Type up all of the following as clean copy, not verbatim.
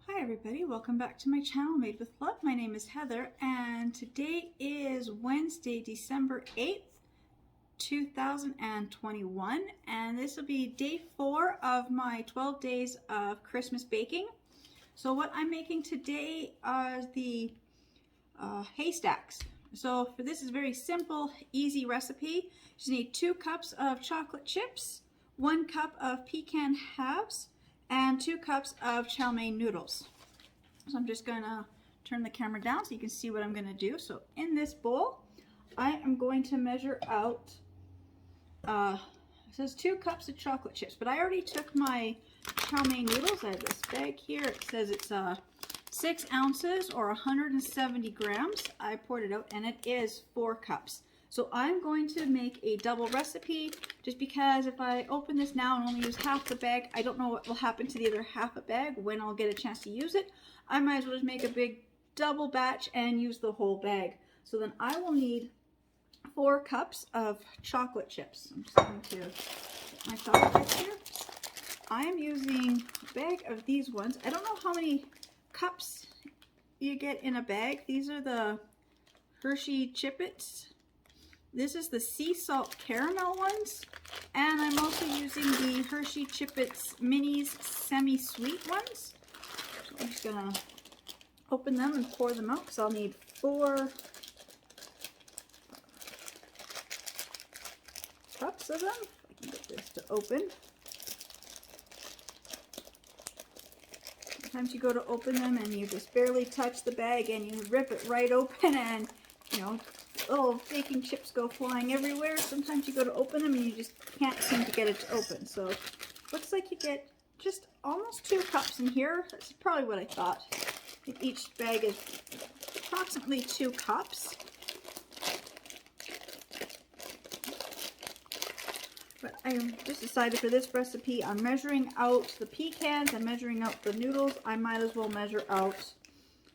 Hi everybody, welcome back to my channel Made with Love. My name is Heather and today is Wednesday, December 8th, 2021, and this will be day 4 of my 12 days of Christmas baking. So what I'm making today are the haystacks. So for this is a very simple, easy recipe. You just need 2 cups of chocolate chips, 1 cup of pecan halves, and 2 cups of chow mein noodles. So I'm just going to turn the camera down so you can see what I'm going to do. So in this bowl, I am going to measure out, it says 2 cups of chocolate chips, but I already took my chow mein noodles. I have this bag here. It says it's 6 ounces or 170 grams. I poured it out and it is 4 cups. So I'm going to make a double recipe just because if I open this now and only use half the bag, I don't know what will happen to the other half a bag when I'll get a chance to use it. I might as well just make a big double batch and use the whole bag. So then I will need 4 cups of chocolate chips. I'm just going to get my chocolate chips here. I am using a bag of these ones. I don't know how many cups you get in a bag. These are the Hershey Chippets. This is the sea salt caramel ones, and I'm also using the Hershey Chippets minis semi-sweet ones. So I'm just gonna open them and pour them out because I'll need 4 cups of them. If I can get this to open. Sometimes you go to open them and you just barely touch the bag and you rip it right open and, you know, little baking chips go flying everywhere. Sometimes you go to open them and you just can't seem to get it to open. So looks like you get just almost 2 cups in here. That's probably what I thought. I think each bag is approximately 2 cups. But I just decided for this recipe, I'm measuring out the pecans, I'm measuring out the noodles. I might as well measure out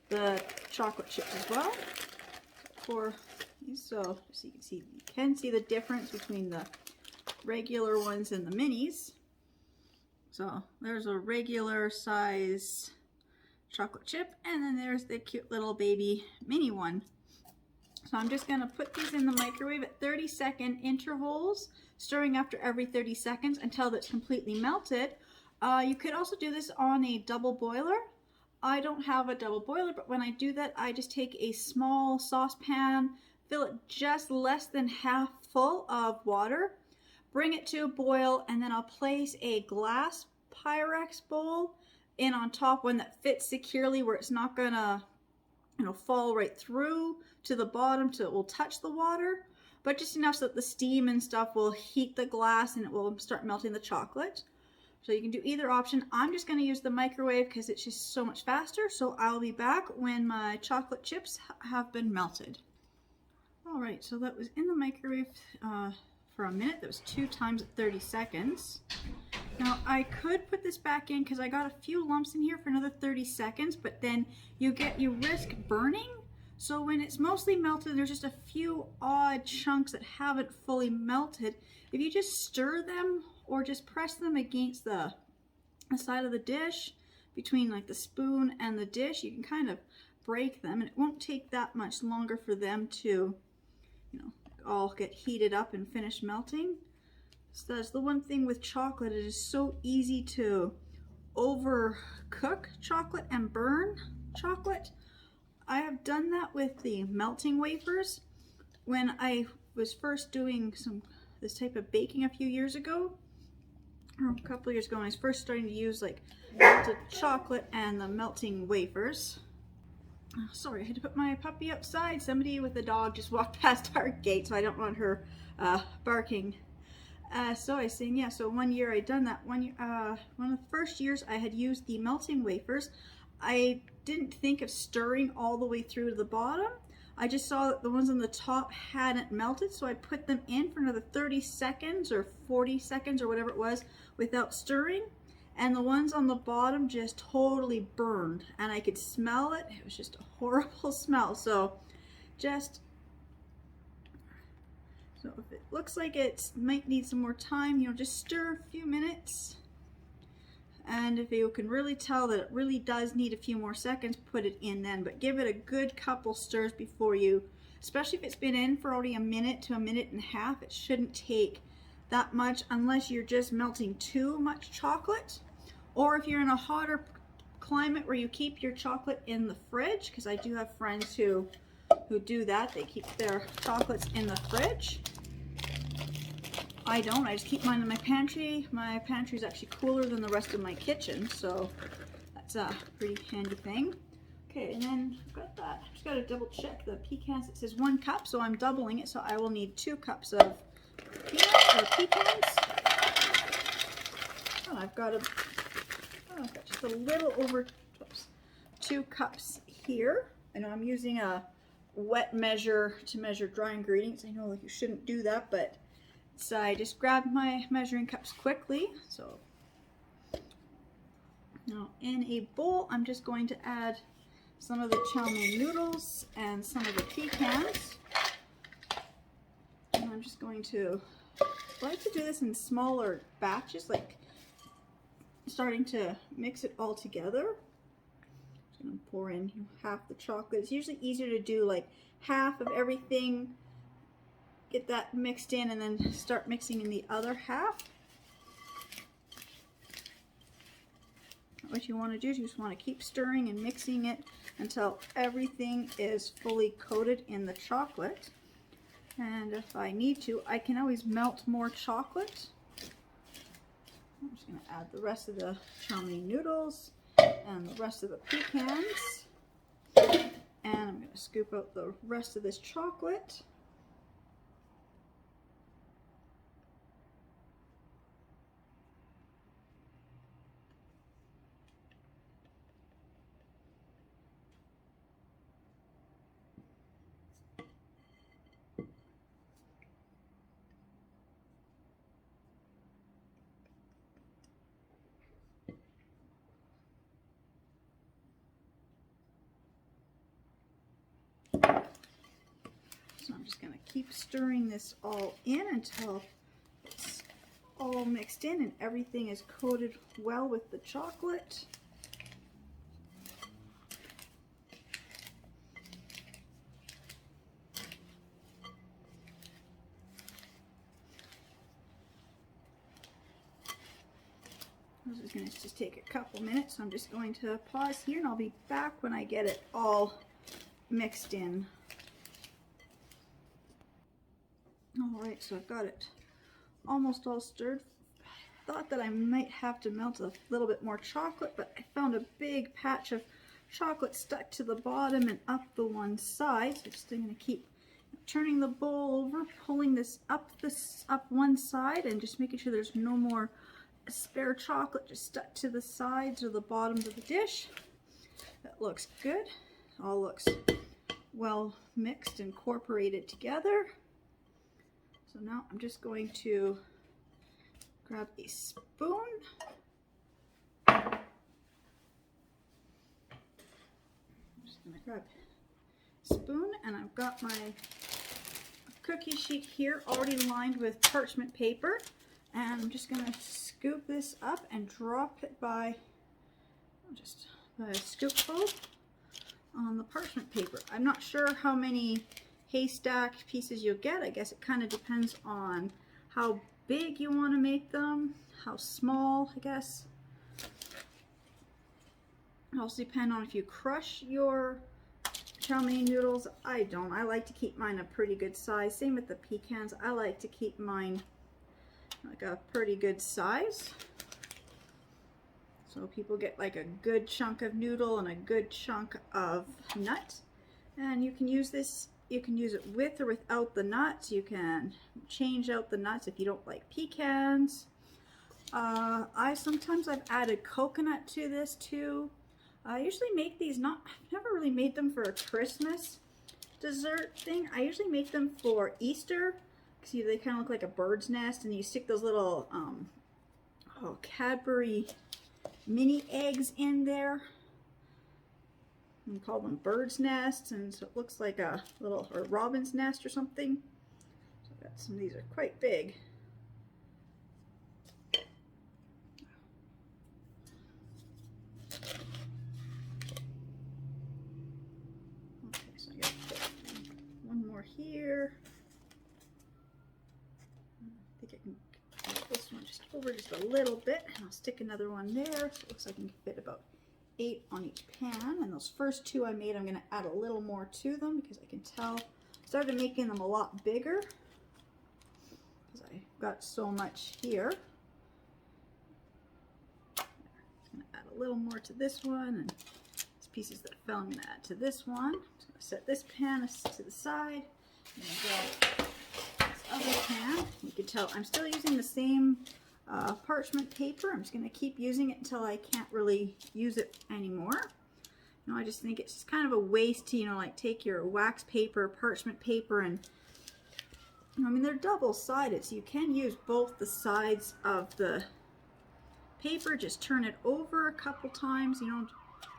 the chocolate chips as well. For so you can see the difference between the regular ones and the minis. So there's a regular size chocolate chip, and then there's the cute little baby mini one. So I'm just going to put these in the microwave at 30-second intervals, stirring after every 30 seconds until it's completely melted. You could also do this on a double boiler. I don't have a double boiler, but when I do that, I just take a small saucepan, fill it just less than half full of water, bring it to a boil, and then I'll place a glass Pyrex bowl in on top, one that fits securely where it's not gonna, fall right through to the bottom so it will touch the water, but just enough so that the steam and stuff will heat the glass and it will start melting the chocolate. So you can do either option. I'm just going to use the microwave because it's just so much faster. So I'll be back when my chocolate chips have been melted. Alright, so that was in the microwave for a minute. That was 2 times at 30 seconds. Now I could put this back in because I got a few lumps in here for another 30 seconds, but then you risk burning. So when it's mostly melted, there's just a few odd chunks that haven't fully melted. If you just stir them or just press them against the side of the dish, between like the spoon and the dish, you can kind of break them, and it won't take that much longer for them to, all get heated up and finish melting. So that's the one thing with chocolate, it is so easy to overcook chocolate and burn chocolate. I have done that with the melting wafers. When I was first doing this type of baking a few years ago, or a couple of years ago, when I was first starting to use like melted chocolate and the melting wafers. Oh, sorry, I had to put my puppy outside. Somebody with a dog just walked past our gate, so I don't want her barking. So I was saying, yeah, so one year I'd done that. One of the first years I had used the melting wafers, I didn't think of stirring all the way through to the bottom. I just saw that the ones on the top hadn't melted, so I put them in for another 30 seconds or 40 seconds or whatever it was without stirring, and the ones on the bottom just totally burned, and I could smell it. It was just a horrible smell. So if it looks like it might need some more time, just stir a few minutes. And if you can really tell that it really does need a few more seconds, put it in then. But give it a good couple stirs before you, especially if it's been in for already a minute to a minute and a half. It shouldn't take that much unless you're just melting too much chocolate, or if you're in a hotter climate where you keep your chocolate in the fridge, because I do have friends who do that. They keep their chocolates in the fridge. I don't. I just keep mine in my pantry. My pantry is actually cooler than the rest of my kitchen, so that's a pretty handy thing. Okay, and then I've got that. I've just got to double check the pecans. It says 1 cup, so I'm doubling it, so I will need 2 cups of pecans. Oh, I've got just a little over 2 cups here. I know I'm using a wet measure to measure dry ingredients. I know like you shouldn't do that, but so I just grabbed my measuring cups quickly. So now in a bowl, I'm just going to add some of the chow mein noodles and some of the pecans. And I'm just going to, I like to do this in smaller batches, like starting to mix it all together. I'm just going to pour in half the chocolate. It's usually easier to do like half of everything, get that mixed in, and then start mixing in the other half. What you want to do is you just want to keep stirring and mixing it until everything is fully coated in the chocolate. And if I need to, I can always melt more chocolate. I'm just going to add the rest of the chow mein noodles and the rest of the pecans. And I'm going to scoop out the rest of this chocolate. So I'm just going to keep stirring this all in until it's all mixed in and everything is coated well with the chocolate. This is going to just take a couple minutes, so I'm just going to pause here and I'll be back when I get it all mixed in. Alright, so I've got it almost all stirred. I thought that I might have to melt a little bit more chocolate, but I found a big patch of chocolate stuck to the bottom and up the one side. So just I'm going to keep turning the bowl over, pulling this up one side, and just making sure there's no more spare chocolate just stuck to the sides or the bottoms of the dish. That looks good. All looks well mixed, incorporated together. So now I'm just going to grab a spoon. I'm just going to grab a spoon, and I've got my cookie sheet here already lined with parchment paper, and I'm just going to scoop this up and drop it by just a scoopful on the parchment paper. I'm not sure how many haystack pieces you'll get. I guess it kind of depends on how big you want to make them, how small, I guess. It also depends on if you crush your chow mein noodles. I don't. I like to keep mine a pretty good size. Same with the pecans. I like to keep mine like a pretty good size. So people get like a good chunk of noodle and a good chunk of nut. And you can use this, you can use it with or without the nuts. You can change out the nuts if you don't like pecans. Sometimes I've added coconut to this too. I usually make these I've never really made them for a Christmas dessert thing. I usually make them for Easter. See, they kind of look like a bird's nest, and you stick those little Cadbury mini eggs in there. We call them bird's nests, and so it looks like a little robin's nest or something. So I've got some of these are quite big. here. I think I can put this one just over just a little bit, and I'll stick another one there. So it looks like I can fit about 8 on each pan. And those first 2 I made, I'm going to add a little more to them because I can tell I started making them a lot bigger because I got so much here. I'm going to add a little more to this one, and these pieces that fell I'm going to add to this one. I'm just going to set this pan to the side and grab this other pan. You can tell I'm still using the same parchment paper. I'm just going to keep using it until I can't really use it anymore. You know, I just think it's just kind of a waste to, you know, like take your wax paper, parchment paper, and I mean, they're double-sided, so you can use both the sides of the paper. Just turn it over a couple times, you know,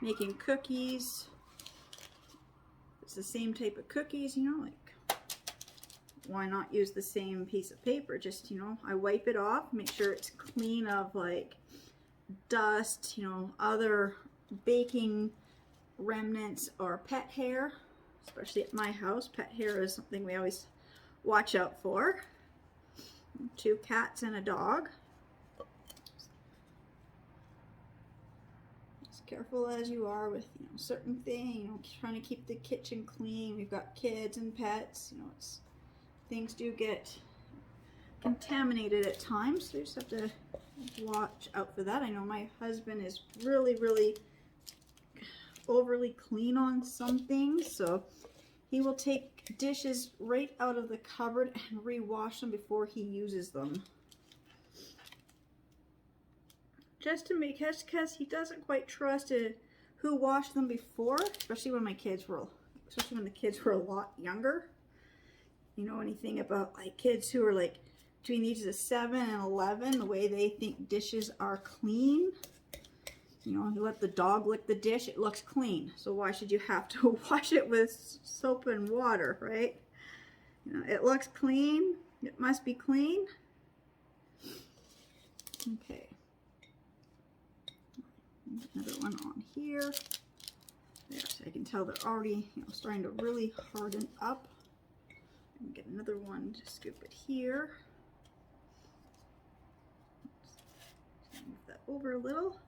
making cookies. It's the same type of cookies, you know, like why not use the same piece of paper? Just, you know, I wipe it off, make sure it's clean of like dust, you know, other baking remnants or pet hair, especially at my house. Pet hair is something we always watch out for. 2 cats and a dog. As careful as you are with, you know, certain things, you know, trying to keep the kitchen clean. We've got kids and pets, you know, things do get contaminated at times, so you just have to watch out for that. I know my husband is really overly clean on some things, so he will take dishes right out of the cupboard and rewash them before he uses them. Just because he doesn't quite trust who washed them before, especially when the kids were a lot younger. You know anything about like kids who are like between the ages of 7 and 11, the way they think dishes are clean. You know, you let the dog lick the dish, it looks clean. So why should you have to wash it with soap and water, right? You know, it looks clean, it must be clean. Okay. Another one on here. There, so I can tell they're already, you know, starting to really harden up. And get another one to scoop it here. Move that over a little.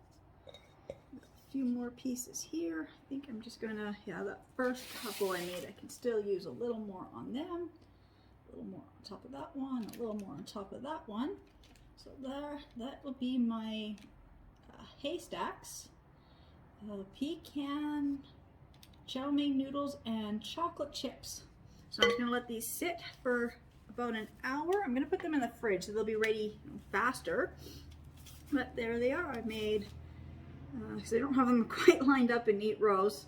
A few more pieces here. I think I'm just gonna, yeah, that first couple I made, I can still use a little more on them. A little more on top of that one, a little more on top of that one. So there, that will be my haystacks, pecan, chow mein noodles, and chocolate chips. So I'm just gonna let these sit for about an hour. I'm gonna put them in the fridge so they'll be ready, you know, faster. But there they are. I made, because I don't have them quite lined up in neat rows.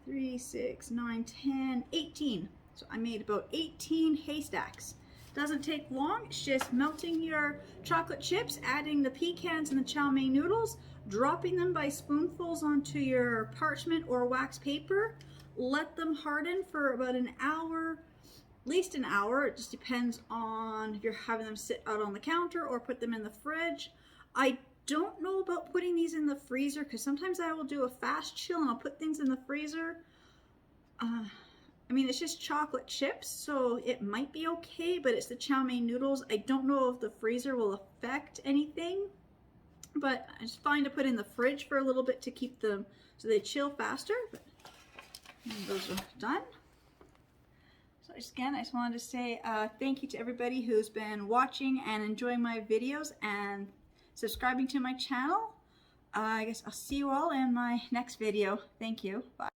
3, 6, 9, 10, 18. So I made about 18 haystacks. Doesn't take long. It's just melting your chocolate chips, adding the pecans and the chow mein noodles, dropping them by spoonfuls onto your parchment or wax paper. Let them harden for about an hour, at least an hour. It just depends on if you're having them sit out on the counter or put them in the fridge. I don't know about putting these in the freezer because sometimes I will do a fast chill and I'll put things in the freezer. I mean, it's just chocolate chips, so it might be okay, but it's the chow mein noodles. I don't know if the freezer will affect anything, but it's fine to put in the fridge for a little bit to keep them so they chill faster. But those are done. So again, I just wanted to say thank you to everybody who's been watching and enjoying my videos and subscribing to my channel. I guess I'll see you all in my next video. Thank you. Bye.